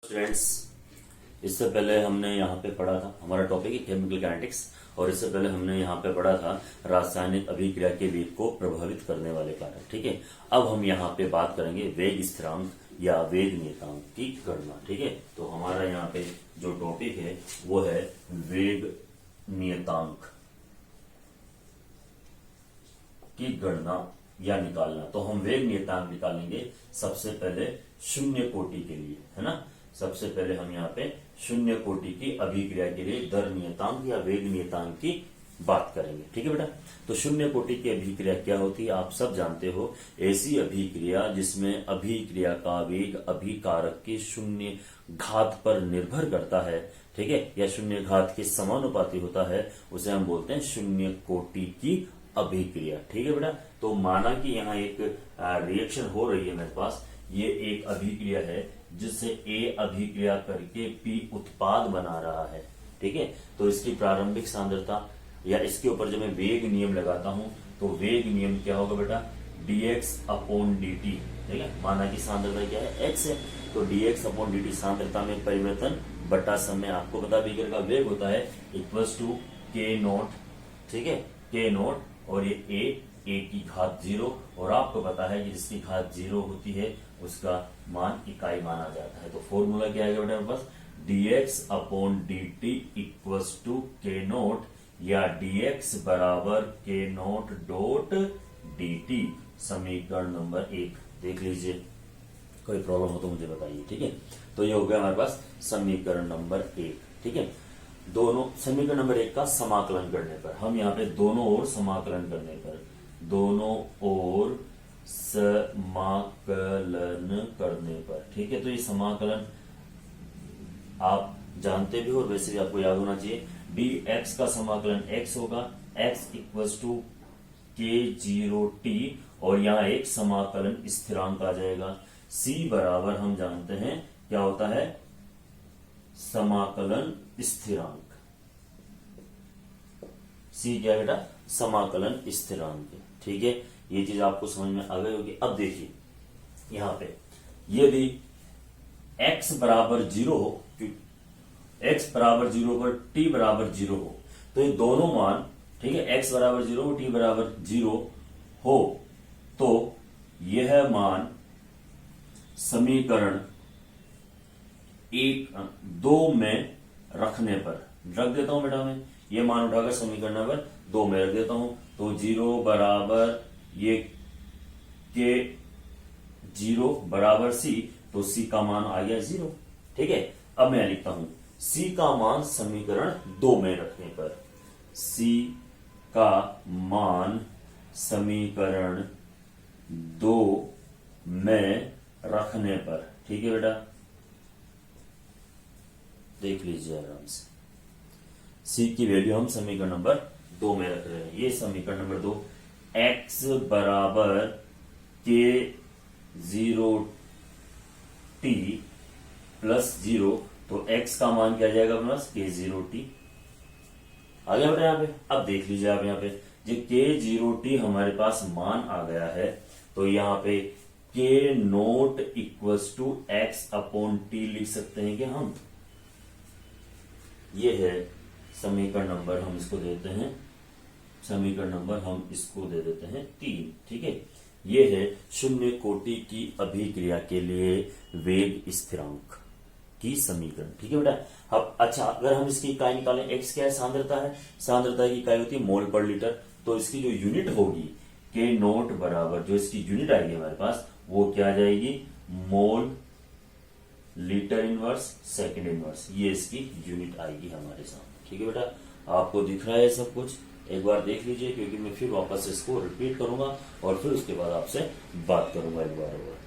Students, इससे पहले हमने यहाँ पे पढ़ा था, हमारा टॉपिक है केमिकल काइनेटिक्स, और इससे पहले हमने यहाँ पे पढ़ा था रासायनिक अभिक्रिया के वेग को प्रभावित करने वाले कारक। ठीक है, अब हम यहाँ पे बात करेंगे वेग स्थिरांक या वेग नियतांक की गणना। ठीक है, तो हमारा यहाँ पे जो टॉपिक है वो है वेग नियतांक की गणना या निकालना। तो हम वेग नियतांक निकालेंगे सबसे पहले शून्य कोटि के लिए, है ना। सबसे पहले हम यहाँ पे शून्य कोटि की अभिक्रिया के लिए दर नियतांक या वेग नियतांक की बात करेंगे। ठीक है बेटा, तो शून्य कोटि की अभिक्रिया क्या होती है आप सब जानते हो। ऐसी अभिक्रिया जिसमें अभिक्रिया का वेग अभिकारक के शून्य घात पर निर्भर करता है, ठीक है, या शून्य घात के समानुपाती होता है, उसे हम बोलते हैं शून्य कोटि की अभिक्रिया। ठीक है बेटा, तो माना कि यहाँ एक रिएक्शन हो रही है मेरे पास, ये एक अभिक्रिया है जिससे ए अभिक्रिया करके पी उत्पाद बना रहा है। ठीक है, तो इसकी प्रारंभिक सांद्रता या इसके ऊपर जब मैं वेग नियम लगाता हूं तो वेग नियम क्या होगा बेटा, dx अपॉन dt। ठीक है, माना कि सांद्रता क्या है, x है, तो dx अपॉन dt सांद्रता में परिवर्तन बटा समय, आपको पता बीकर का वेग होता है इक्वल्स टू k नोट। ठीक है, k नोट, और ये a की घात 0, और आपको पता है कि जिसकी घात 0 होती है उसका मान इकाई माना जाता है। तो फॉर्मूला क्या आएगा बेटा मेरे पास, dx upon dt equals to k naught, या dx बराबर k नोट डॉट dt। समीकरण नंबर 1 देख लीजिए, कोई प्रॉब्लम हो तो मुझे बताइए। ठीक है, तो ये हो गया हमारे पास समीकरण नंबर 1। ठीक है, दोनों समीकरण नंबर 1 का समाकलन करने पर, हम यहाँ पे दोनों ओर समाकलन करने पर, दोनों ओर समाकलन करने पर, ठीक है, तो ये समाकलन आप जानते भी हो और वैसे भी आपको याद होना चाहिए। dx का समाकलन x होगा, x इक्वल्स टू k0t, और यहाँ एक समाकलन स्थिरांक आ जाएगा। c बराबर हम जानते हैं क्या होता है, समाकलन स्थिरांक। c क्या बेटा, समाकलन स्थिरांक। ठीक है, ये चीज आपको समझ में आ गई होगी। अब देखिए यहां पे यदि x बराबर 0 हो, x बराबर 0 पर t बराबर 0 हो, तो ये दोनों मान, ठीक है, x बराबर 0 t बराबर 0 हो, तो यह मान समीकरण 2 में रखने पर, रख देता हूं बेटा मैं, ये मान उठाकर समीकरण नंबर 2 में रख देता हूं, तो 0 बराबर ये के 0 बराबर c, तो c का मान आ गया 0। ठीक है, अब मैं लिखता हूं c का मान समीकरण 2 में रखने पर, c का मान समीकरण 2 में रखने पर। ठीक है बेटा, देख लीजिए आराम से, c की वैल्यू हम समीकरण नंबर 2 में रख रहे हैं। ये समीकरण नंबर 2, x बराबर k0t प्लस 0, तो x का मान क्या जाएगा प्लस k0t। आ गया बेटा यहाँ पे। अब देख लीजिए आप यहाँ पे, जो k0t हमारे पास मान आ गया है, तो यहाँ पे k naught equals to x upon t लिख सकते हैं कि हम, ये है समीकरण नंबर, हम इसको देते हैं समीकरण नंबर, हम इसको दे देते हैं 3। ठीक है, ये है शून्य कोटि की अभिक्रिया के लिए वेग स्थिरांक की समीकरण। ठीक है बेटा, अब अच्छा, अगर हम इसकी इकाई निकालें, x क्या है, सांद्रता है, सांद्रता की इकाई होती है मोल पर लीटर, तो इसकी जो यूनिट होगी k नोट बराबर, जो इसकी यूनिट आएगी हमारे पास, वो क्या आ जाएगी, mole litre inverse second inverse, ये इसकी यूनिट आएगी हमारे सामने। ठीक है बेटा, आपको दिख रहा है सब कुछ, एक बार देख लीजिए, क्योंकि मैं फिर वापस इसको रिपीट करूंगा और फिर उसके बाद आपसे बात करूंगा एक बार और।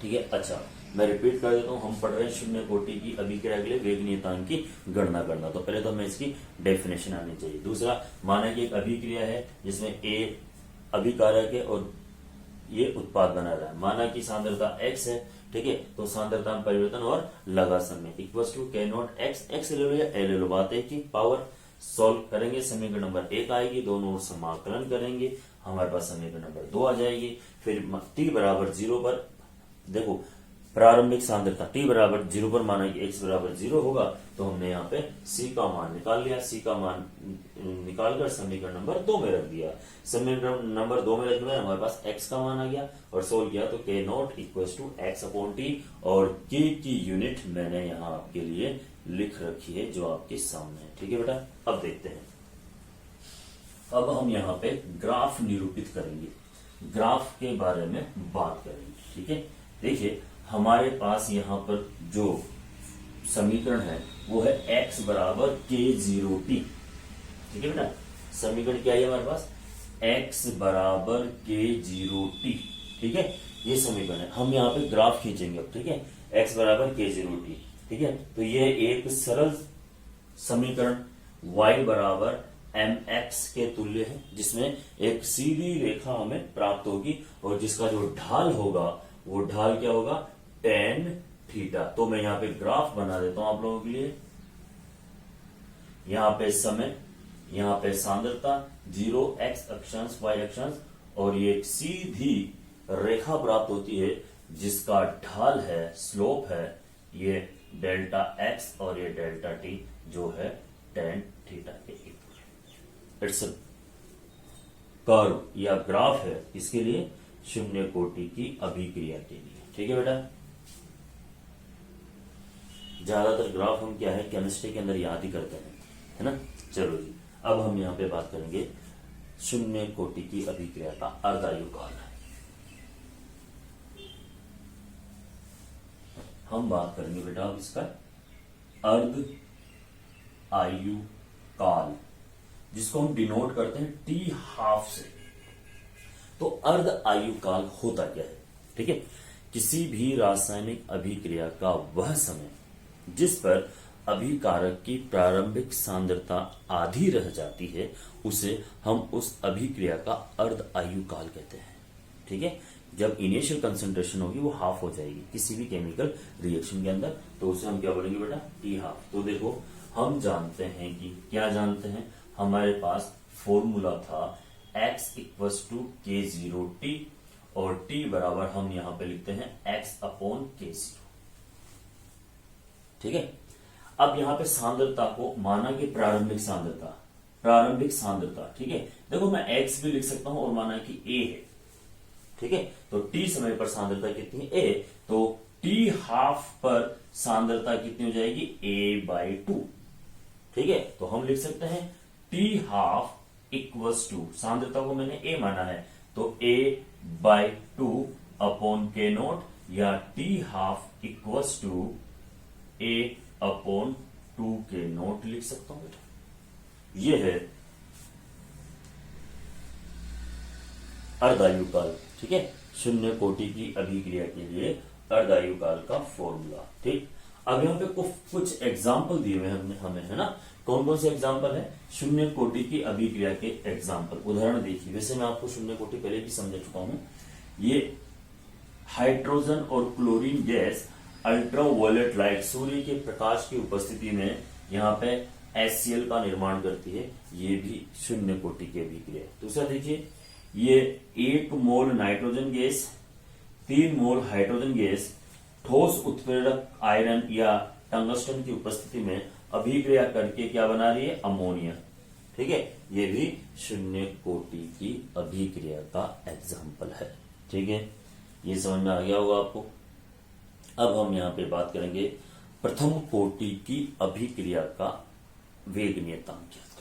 ठीक है, अच्छा मैं रिपीट कर देता हूं, हम पढ़ रहे हैं शून्य कोटि की अभिक्रिया के लिए वेग नियतांक की गणना करना। तो पहले तो हमें इसकी डेफिनेशन आनी चाहिए। दूसरा, माना कि एक अभिक्रिया है जिसमें a अभिकारक है और ये उत्पाद बना रहा है, माना कि सांद्रता x है। ठीक है, तो सांद्रता में परिवर्तन और लगा समय equals to k naught x ले लो या l ले लो, बात है कि पावर सॉल्व करेंगे, समीकरण नंबर 1 आएगी, दोनों ओर समाकलन करेंगे, हमारे पास समीकरण नंबर 2 आ जाएगी। फिर t बराबर 0 पर देखो प्रारंभिक सांद्रता t बराबर 0 पर माना कि x बराबर 0 होगा, तो हमने यहाँ पे c का मान निकाल लिया। c का मान निकालकर समीकरण नंबर 2 में रख दिया। समीकरण नंबर 2 में रखने में हमारे पास x का मान आ गया और सोल्व किया तो k naught equal to x upon t, और k की यूनिट मैंने यहाँ आपके लिए लिख रखी है जो आपके सामने है। ठीक है बेटा, अब देखते हैं। अब हम यहाँ पे ग्राफ निरूपित करेंगे, ग्राफ के बारे में बात करेंगे। ठीक है, देखिए हमारे पास यहाँ पर जो समीकरण है वो है x बराबर k0t। ठीक है बेटा, समीकरण क्या है हमारे पास, x बराबर k0t। ठीक है, ये समीकरण है। हम यहाँ पे ग्राफ खींचेंगे अब। ठीक है, x बराबर k0t। ठीक है, तो ये एक सरल समीकरण y बराबर mx के तुल्य है, जिसमें एक सीधी रेखा हमें प्राप्त होगी और जिसका जो ढाल होगा वो ढाल क्या होगा, tan थीटा। तो मैं यहाँ पे ग्राफ बना देता हूं आप लोगों के लिए। यहाँ पे समय, यहाँ पे सांद्रता 0, x अक्षांश y अक्षांश, और ये एक सीधी रेखा प्राप्त होती है जिसका ढाल है, स्लोप है ये डेल्टा x और ये डेल्टा t जो है tan थीटा के इक्वल। इट्स कर्व या ग्राफ है इसके लिए शून्य कोटि की अभिक्रिया के लिए। ठीक है बेटा, ज्यादातर ग्राफ हम क्या है केमिस्ट्री के अंदर याद ही करते हैं, है ना। चलो जी, अब हम यहाँ पे बात करेंगे शून्य कोटि की अभिक्रिया का अर्धायु काल। हम बात करेंगे बेटा अब इसका अर्ध आयु काल, जिसको हम डिनोट करते हैं टी हाफ से। तो अर्ध आयु काल होता क्या है, ठीक है, किसी भी रासायनिक अभिक्रिया का वह समय जिस पर अभिकारक की प्रारंभिक सांद्रता आधी रह जाती है, उसे हम उस अभिक्रिया का अर्ध आयु काल कहते हैं। ठीक है, जब इनिशियल कंसंट्रेशन होगी वो हाफ हो जाएगी किसी भी केमिकल रिएक्शन के अंदर, तो उसे हम क्या बोलेंगे बेटा, टी हाफ। तो देखो हम जानते हैं कि क्या जानते हैं, हमारे पास फॉर्मूला था x इक्वल्स टू k0t और t बराबर हम यहां पे लिखते हैं x अपॉन k0। ठीक है, अब यहां पे सांद्रता को माना कि प्रारंभिक सांद्रता, प्रारंभिक सांद्रता। ठीक है, देखो मैं x भी लिख सकता हूं और माना कि a है। ठीक है, तो t समय पर सांद्रता कितनी है, a, तो t हाफ पर सांद्रता कितनी हो जाएगी, a/2। ठीक है, तो हम लिख सकते हैं t हाफ इक्वल्स टू, सांद्रता को मैंने a माना है तो a/2 अपॉन k नोट, या t half equals to a upon 2k naught लिख सकता हूं बेटा। ये है अर्धायु काल। ठीक है, शून्य कोटि की अभिक्रिया के लिए अर्धायु काल का फॉर्मूला। ठीक, अब यहां पे कुछ एग्जाम्पल दिए हुए हैं हमें, है ना। कौन कौन से एग्जाम्पल है, शून्य कोटि की अभिक्रिया के एग्जाम्पल, उदाहरण देखिए। वैसे मैं आपको शून्य कोटि पहले भी समझा चुका हूं। ये हाइड्रोजन और क्लोरीन गैस अल्ट्रावायलेट लाइट, सूर्य के प्रकाश की उपस्थिति में यहाँ पे HCl का निर्माण करती है, ये भी शून्य कोटि की अभिक्रिया है। दूसरा देखिए, ये 1 मोल नाइट्रोजन गैस, 3 मोल हाइड्रोजन गैस ठोस उत्प्रेरक आयरन या टंगस्टन की उपस्थिति में अभिक्रिया करके क्या बना रही है, अमोनिया। ठीक है, ये भी शून्य कोटि की अभिक्रिया का एग्जाम्पल है। ठीक है, ये समझ में आ गया होगा आपको। अब हम यहां पे बात करेंगे प्रथम कोटि की अभिक्रिया का वेग नियतांक ज्ञात करना।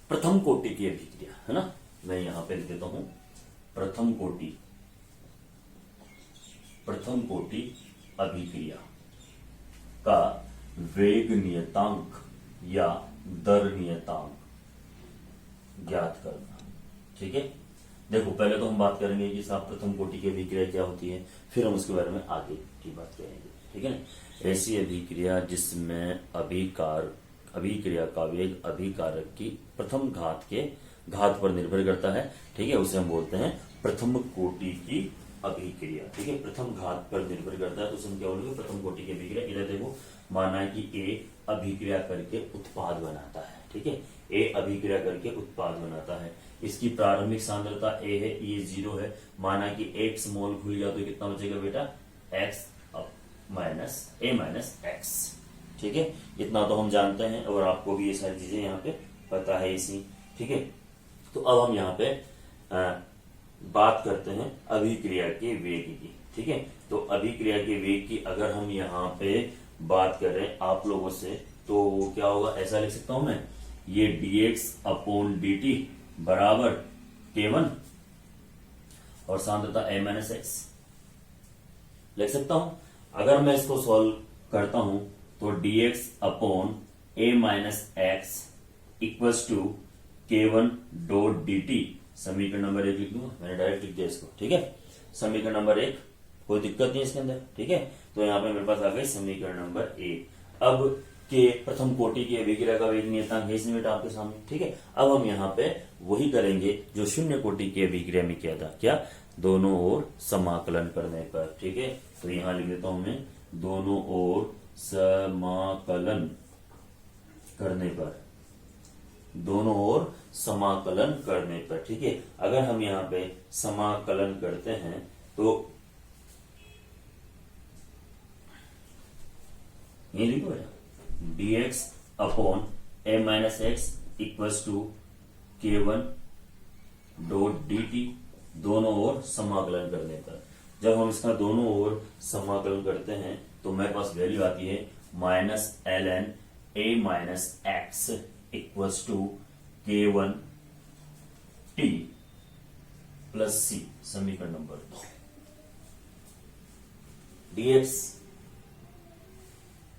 प्रथम कोटि की अभिक्रिया, है ना, मैं यहां पे लिख देता हूं प्रथम कोटि अभिक्रिया का वेग नियतांक या दर नियतांक ज्ञात करना। ठीक है, देखो पहले तो हम बात करेंगे कि साहब प्रथम कोटि की अभिक्रिया क्या होती है, फिर हम उसके बारे में आगे की बात करेंगे। ठीक है ना, ऐसी अभिक्रिया जिसमें अभिक्रिया का वेग अभिकारक की प्रथम घात पर निर्भर करता है। ठीक है, उसे हम बोलते हैं प्रथम कोटि की अभिक्रिया। ठीक है, प्रथम घात पर निर्भर करता है, तो उसमें क्या बोलोगे, प्रथम कोटि की अभिक्रिया। इधर देखो, माना है कि ए अभिक्रिया करके उत्पाद बनाता है। ठीक है, ए अभिक्रिया करके उत्पाद बनाता है। इसकी प्रारंभिक सांद्रता ए है, ये 0 है। माना कि x मोल खुल गया तो कितना बचेगा बेटा, x माइनस ए माइनस एक्स। ठीक है, इतना तो हम जानते हैं और आपको भी ये सारी चीजें यहाँ पे पता है इसी। ठीक है, तो अब हम यहाँ पे बात करते हैं अभिक्रिया के वेग की। ठीक है, तो अभिक्रिया के वेग की अगर हम यहाँ पे बात कर रहे हैं आप लोगों से, तो क्या होगा, ऐसा लिख सकता हूं मैं, ये dx अपॉन dt बराबर k1 और सांद्रता a माइनस एक्स लिख सकता हूं। अगर मैं इसको सॉल्व करता हूं तो dx upon a minus x equals to k1 dot dt, समीकरण नंबर 1 लिख दूंगा, मैंने डायरेक्ट लिख दिया इसको। ठीक है, समीकरण नंबर 1, कोई दिक्कत नहीं इसके अंदर। ठीक है, तो यहाँ पे मेरे पास आ गई समीकरण नंबर 1। अब के प्रथम कोटि की अभिक्रिया का वेग नियतांक है इसमें बेटा आपके सामने। ठीक है, अब हम यहाँ पे वही करेंगे जो शून्य कोटि की अभिक्रिया में किया था, क्या, दोनों ओर समाकलन करने पर। ठीक है, तो यहाँ लिख देता हूं मैं, दोनों ओर समाकलन करने पर, दोनों ओर समाकलन करने पर। ठीक है, अगर हम यहाँ पे समाकलन करते हैं तो ये लिखो dx upon a minus x equals to k1 dot dt, दोनों ओर समाकलन करने पर। जब हम इसका दोनों ओर समाकलन करते हैं तो मेरे पास वैल्यू आती है minus ln a minus x equals to k1 t plus c, समीकरण number 2। dx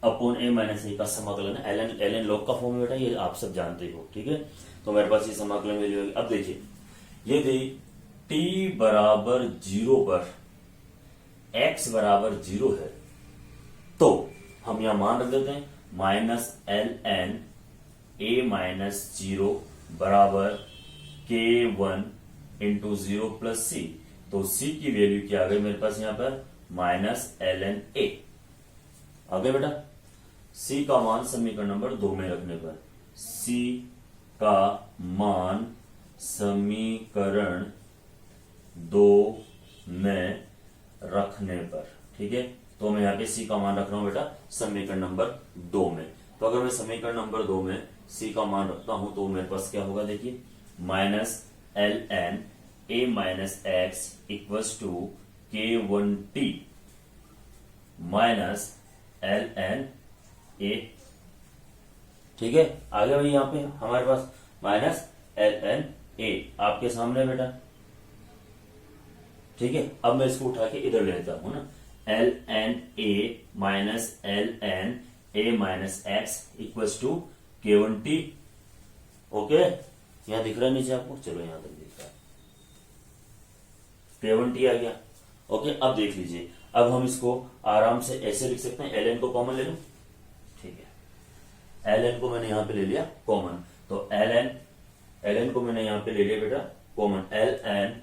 upon a minus a का समाकलन है, एल एन लॉग का फॉर्म बेटा, ये आप सब जानते हो। ठीक है, तो मेरे पास ये समाकलन वैल्यू है। अब देखिए, ये दे t बराबर 0 पर x बराबर 0 है, तो हम यहां मान रख देते हैं minus l n a minus 0 बराबर k1 इंटू 0 प्लस सी। तो c की वैल्यू क्या आ गई मेरे पास यहाँ पर, माइनस एल एन ए आ गया बेटा। c का मान समीकरण नंबर 2 में रखने पर, c का मान समीकरण 2 में रखने पर। ठीक है, तो मैं यहाँ पे c का मान रख रहा हूं बेटा समीकरण नंबर 2 में। तो अगर मैं समीकरण नंबर 2 में c का मान रखता हूं तो मेरे पास क्या होगा, देखिए, minus l n a minus x equals to k1 t minus l n a. ठीक है, आगे भाई यहां पे हमारे पास माइनस एल एन ए आपके सामने बेटा। ठीक है, अब मैं इसको उठा के इधर ले लेता हूं ना, l n a minus l n a minus x equals to k1 t। Okay, यहां दिख रहा है नीचे आपको, चलो यहां तक दिख रहा है, k1 t आ गया। ओके, अब देख लीजिए, अब हम इसको आराम से ऐसे लिख सकते हैं, एल को कॉमन ले लो। ठीक है, एल को मैंने यहां पे ले लिया कॉमन, तो एल को मैंने यहां पे ले लिया बेटा common, l n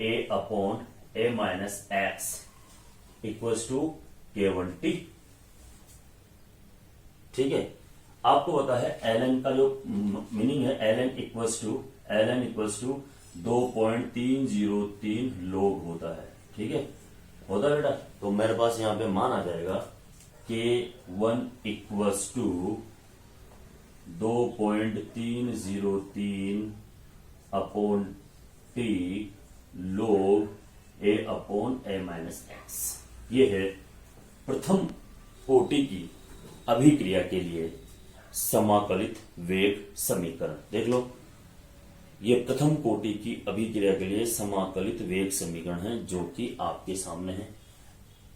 a upon a minus x equals to k1 t। ठीक है, आपको पता है एल का जो मीनिंग है, एल एन इक्वल्स टू 2.303 लोग होता है। ठीक है, होता है बेटा, तो मेरे पास यहां पे मान आ जाएगा k1 equals to 2.303 upon t log a upon a minus x. ये है प्रथम कोटि की अभिक्रिया के लिए समाकलित वेग समीकरण। देख लो, ये प्रथम कोटि की अभिक्रिया के लिए समाकलित वेग समीकरण है जो कि आपके सामने है।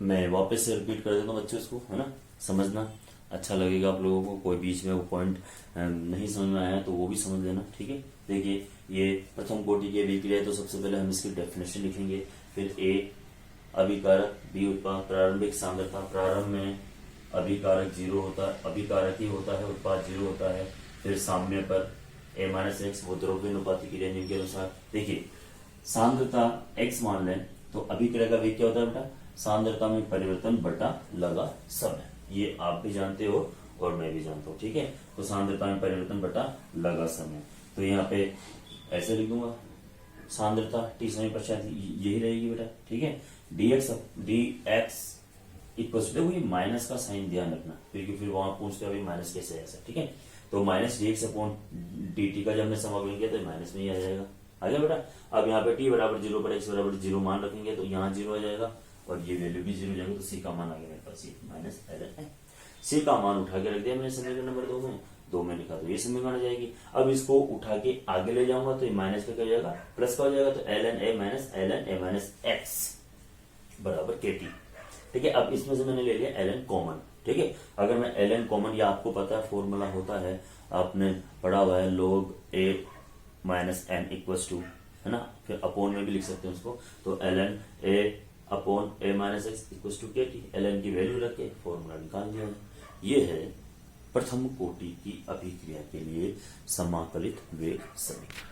मैं वापस से रिपीट कर देता हूं बच्चों, इसको है ना, समझना अच्छा लगेगा आप लोगों को। कोई बीच में वो पॉइंट नहीं समझ में आया तो वो भी समझ लेना। ठीक है, देखिए, ये प्रथम कोटि की अभिक्रिया है, तो सबसे पहले हम इसकी डेफिनेशन लिखेंगे, फिर ए अभिकारक, बी उत्पाद, प्रारंभिक सांद्रता, प्रारंभ में अभिकारक 0 होता है, अभिकारक ही होता है, उत्पाद 0 होता है, फिर साम्य पर ए माइनस एक्स, वो द्रव्य अनुपाती क्रिया नियम के अनुसार। देखिए, सांद्रता x मान लें तो अभिक्रिया का वेग क्या होता है बेटा, सांद्रता में परिवर्तन बटा लगा समय। ये आप भी जानते हो और मैं भी जानता हूँ, ठीक है। तो सांद्रता में परिवर्तन बटा लगा समय, तो यहाँ पे ऐसे लिख दूंगा सांद्रता t समय पश्चात यही रहेगी बेटा, ठीक है। dx इक्वल टू, देखो ये माइनस का साइन ध्यान रखना, क्योंकि फिर वहां पूछते हैं माइनस कैसे ऐसा, ठीक है। तो माइनस dx अपॉन dt का जब हमने समाकलन किया तो माइनस में ही आ जाएगा, आ गया बेटा। अब यहाँ पे t बराबर 0 पर x बराबर 0 मान रखेंगे तो यहाँ 0 आ जाएगा और ये वैल्यू भी 0 हो जाएगा, तो c का मान आ गया मेरे पास माइनस ln है। c का मान उठा के रख दिया मैंने समीकरण नंबर 2 में लिखा, तो ये समीकरण आ जाएगी। अब इसको उठा के आगे ले जाऊंगा तो ये माइनस का क्या हो जाएगा, प्लस का हो जाएगा, तो ln a माइनस x बराबर kt, ठीक है। अब इसमें से मैंने ले लिया ln कॉमन, ठीक है। अगर मैं ln कॉमन, या आपको पता है फॉर्मूला होता है, आपने पढ़ा हुआ है log a minus n equal to, है ना, फिर अपोन में भी लिख सकते हैं उसको, तो ln a upon a minus x equal to kt, ln की वैल्यू रख के फॉर्मूला निकाल दिया है। ये है प्रथम कोटि की अभिक्रिया के लिए समाकलित वेग समीकरण।